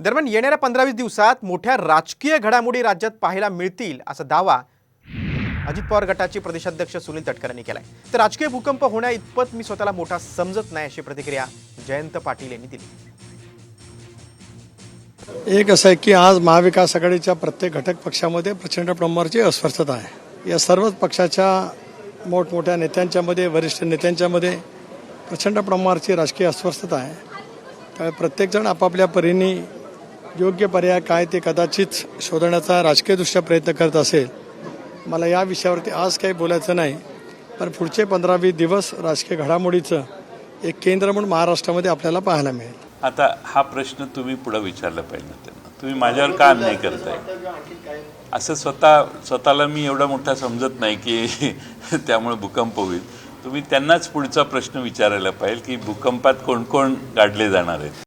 दरम्यान येणाऱ्या 15-20 दिवसात मोठ्या राजकीय घडामोडी राज्यात पाहायला मिळतील असा दावा अजित पवार गटाचे प्रदेशाध्यक्ष सुनील तटकरे यांनी केलाय। तर राजकीय भूकंप होण्या इतपत मी स्वतःला मोठा समजत नाही अशी प्रतिक्रिया जयंत पाटील यांनी दिली। एक असं आहे की आज महाविकास आघाडीच्या प्रत्येक घटक पक्षामध्ये प्रचंड प्रमाणाची अस्वस्थता आहे। या सर्वच पक्षाच्या मोठमोठ्या नेत्यांच्यामध्ये, वरिष्ठ नेत्यांच्यामध्ये प्रचंड प्रमाणाची राजकीय अस्वस्थता आहे। त्यामुळे प्रत्येकजण आपापल्या परीने योग्य पर्याय काय ते कदाचित शोधण्याचा राजकीयदृष्ट्या प्रयत्न करत असेल। मला या विषयावरती आज काही बोलायचं नाही, पण पुढचे 15-20 दिवस राजकीय घडामोडीचं एक केंद्र म्हणून महाराष्ट्रामध्ये आपल्याला पाहायला मिळेल। आता हा प्रश्न तुम्ही पुढे विचारला पाहिजे त्यांना, तुम्ही माझ्यावर का अन्याय करताय? असं स्वतःला मी एवढा मोठा समजत नाही की त्यामुळे भूकंप होईल। तुम्ही त्यांनाच पुढचा प्रश्न विचारायला पाहिजे की भूकंपात कोण कोण गाडले जाणार आहेत।